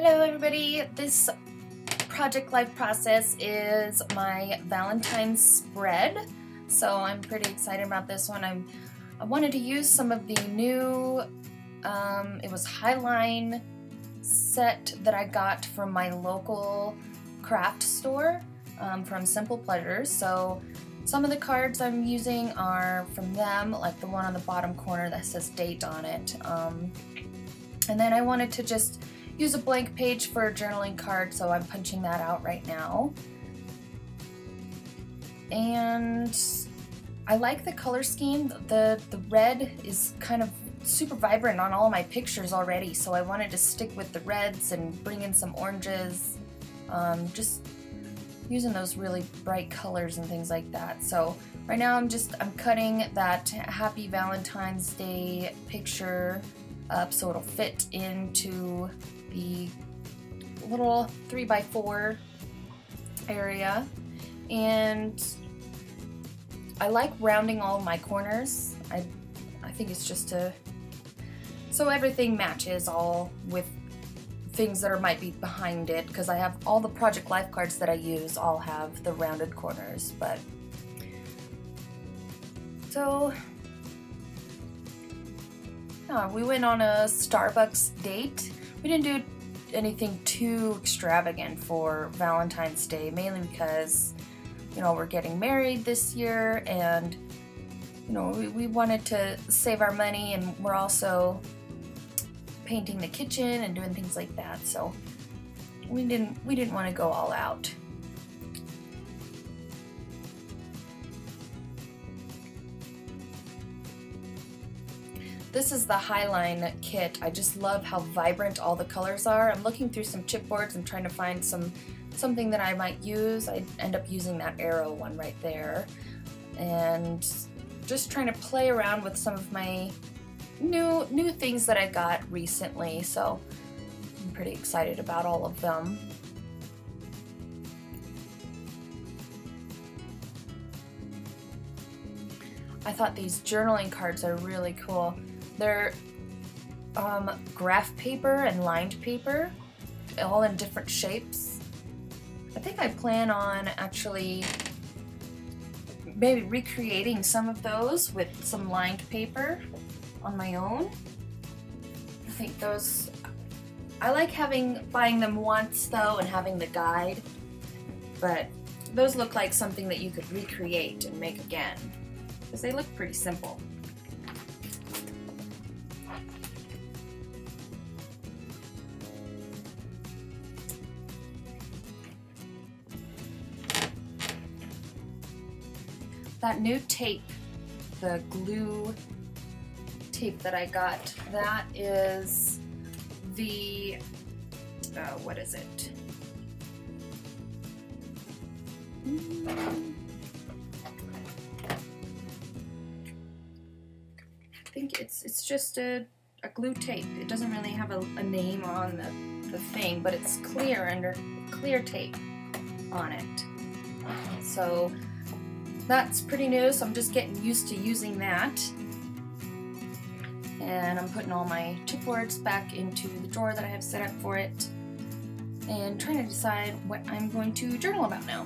Hello everybody, this project life process is my Valentine's spread, so I'm pretty excited about this one. I wanted to use some of the new, it was Highline set that I got from my local craft store from Simple Pleasures. So some of the cards I'm using are from them, like the one on the bottom corner that says date on it. And then I wanted to just use a blank page for a journaling card, so I'm punching that out right now. And I like the color scheme. The red is kind of super vibrant on all my pictures already, so I wanted to stick with the reds and bring in some oranges, just using those really bright colors and things like that. So right now I'm cutting that Happy Valentine's Day picture up so it'll fit into the little 3x4 area, and I like rounding all my corners. I think it's just so everything matches all with things that might be behind it, because I have all the Project Life cards that I use all have the rounded corners. But so we went on a Starbucks date. We didn't do anything too extravagant for Valentine's Day, mainly because, you know, we're getting married this year, and, you know, we wanted to save our money, and we're also painting the kitchen and doing things like that, so we didn't want to go all out. This is the Highline kit. I just love how vibrant all the colors are. I'm looking through some chipboards and trying to find something that I might use. I end up using that arrow one right there, and just trying to play around with some of my new things that I got recently, so I'm pretty excited about all of them. I thought these journaling cards are really cool. They're graph paper and lined paper, all in different shapes. I think I plan on actually maybe recreating some of those with some lined paper on my own. I think those, I like buying them once though and having the guide, but those look like something that you could recreate and make again, because they look pretty simple. That new tape, the glue tape that I got, that is the, what is it? I think it's just a glue tape. It doesn't really have a name on the thing, but it's clear, under clear tape on it. So that's pretty new, so I'm just getting used to using that. And I'm putting all my chipboards back into the drawer that I have set up for it, and trying to decide what I'm going to journal about now.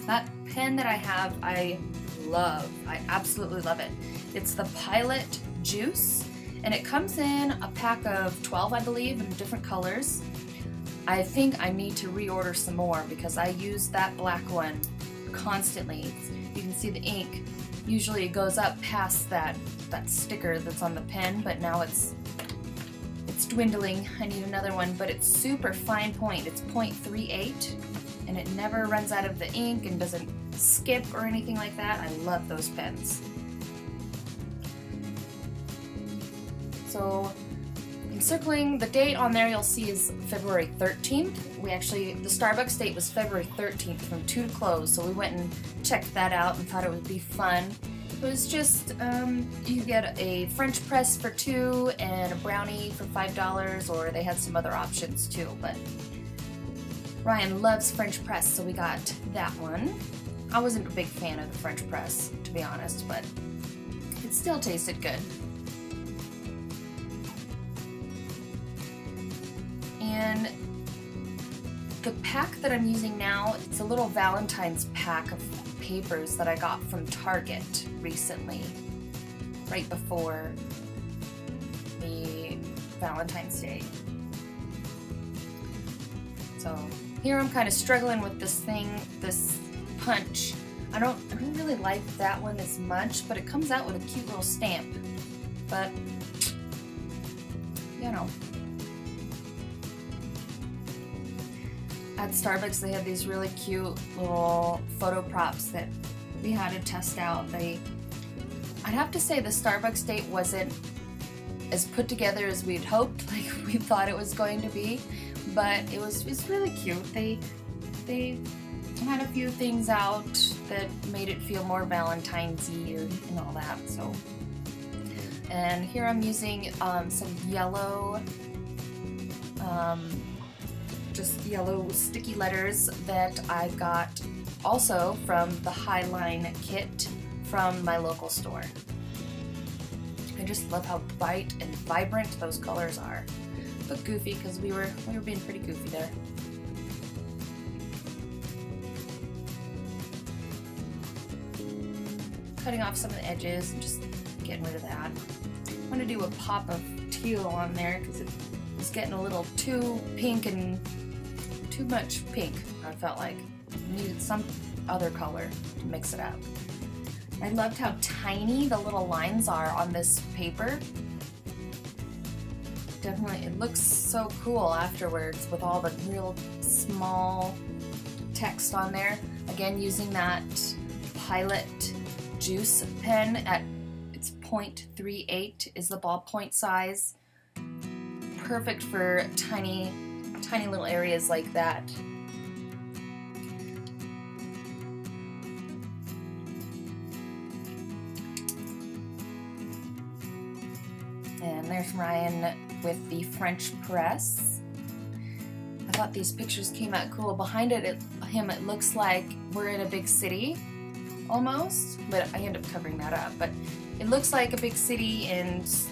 That pen that I have, I love. I absolutely love it. It's the Pilot Juice, and it comes in a pack of 12, I believe, in different colors. I think I need to reorder some more because I use that black one constantly. You can see the ink. Usually it goes up past that sticker that's on the pen, but now it's dwindling. I need another one, but it's super fine point. It's 0.38, and it never runs out of the ink and doesn't skip or anything like that. I love those pens. So I'm circling the date on there. You'll see is February 13th. The Starbucks date was February 13th from 2 to close, so we went and checked that out and thought it would be fun. It was just, you get a French press for $2 and a brownie for $5, or they had some other options too, but Ryan loves French press, so we got that one. I wasn't a big fan of the French press, to be honest, but it still tasted good. And the pack that I'm using now, it's a little Valentine's pack of papers that I got from Target recently, right before the Valentine's Day. So here I'm kind of struggling with this punch. I don't really like that one as much, but it comes out with a cute little stamp. But, you know. At Starbucks they had these really cute little photo props that we had to test out. I'd have to say the Starbucks date wasn't as put together as we'd hoped, like we thought it was going to be, but it's really cute. They had a few things out that made it feel more Valentine's-y and all that. So, and here I'm using some yellow, just yellow sticky letters that I got also from the Highline kit from my local store. I just love how bright and vibrant those colors are, but goofy because we were being pretty goofy there. Cutting off some of the edges and just getting rid of that. I'm going to do a pop of teal on there because it was getting a little too pink and too much pink, I felt like. I needed some other color to mix it up. I loved how tiny the little lines are on this paper. Definitely, it looks so cool afterwards with all the real small text on there. Again, using that Pilot Juice pen at its .38 is the ballpoint size. Perfect for tiny little areas like that. And there's Ryan with the French press. I thought these pictures came out cool. Behind it looks like we're in a big city, almost, but I end up covering that up. But it looks like a big city, and it's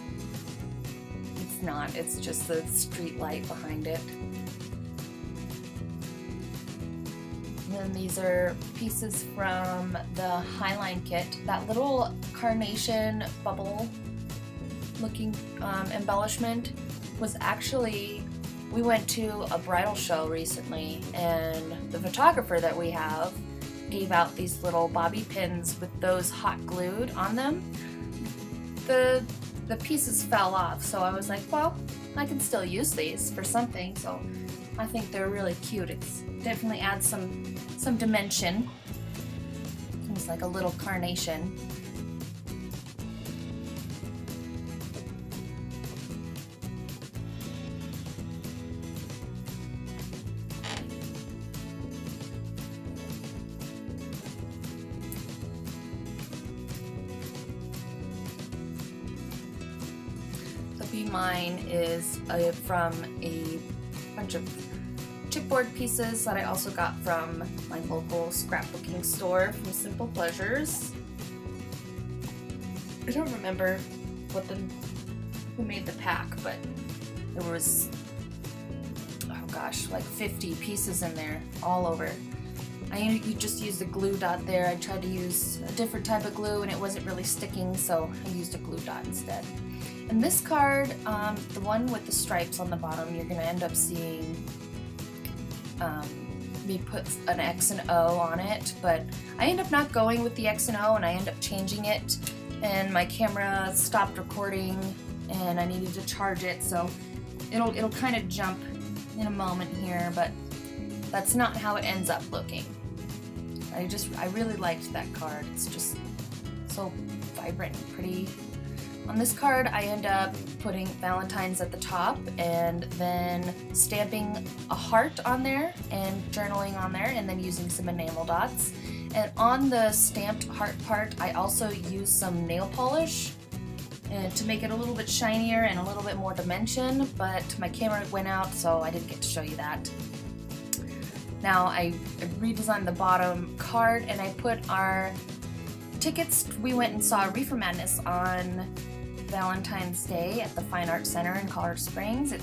not. It's just the street light behind it. And then these are pieces from the Highline kit. That little carnation bubble looking embellishment was actually, we went to a bridal show recently, and the photographer that we have gave out these little bobby pins with those hot glued on them. The pieces fell off, so I was like, well, I can still use these for something, so I think they're really cute. It's definitely adds some dimension. It's like a little carnation. Mine is from a bunch of chipboard pieces that I also got from my local scrapbooking store from Simple Pleasures. I don't remember who made the pack, but there was, oh gosh, like 50 pieces in there, all over. You just used a glue dot there. I tried to use a different type of glue and it wasn't really sticking, so I used a glue dot instead. And this card, the one with the stripes on the bottom, you're going to end up seeing me put an X and O on it, but I end up not going with the X and O, and I end up changing it, and my camera stopped recording and I needed to charge it, so it'll kind of jump in a moment here, but that's not how it ends up looking. I really liked that card. It's just so vibrant and pretty. On this card, I end up putting Valentine's at the top and then stamping a heart on there and journaling on there, and then using some enamel dots. And on the stamped heart part, I also use some nail polish and to make it a little bit shinier and a little bit more dimension, but my camera went out, so I didn't get to show you that. Now I redesigned the bottom card and I put our tickets. We went and saw Reefer Madness on Valentine's Day at the Fine Arts Center in Colorado Springs. It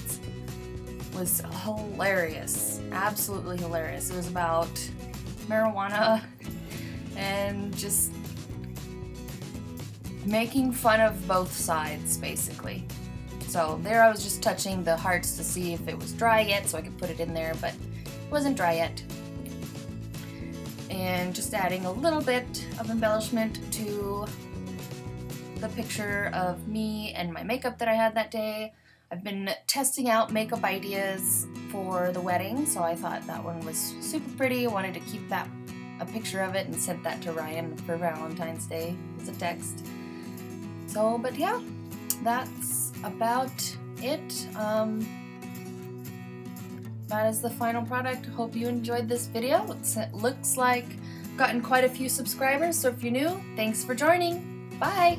was hilarious, absolutely hilarious. It was about marijuana and just making fun of both sides, basically. So there I was just touching the hearts to see if it was dry yet so I could put it in there, but it wasn't dry yet. And just adding a little bit of embellishment to the picture of me and my makeup that I had that day. I've been testing out makeup ideas for the wedding, so I thought that one was super pretty. I wanted to keep a picture of it and sent that to Ryan for Valentine's Day as a text. So, but yeah, that's about it. That is the final product. Hope you enjoyed this video. It looks like I've gotten quite a few subscribers, so if you're new, thanks for joining. Bye!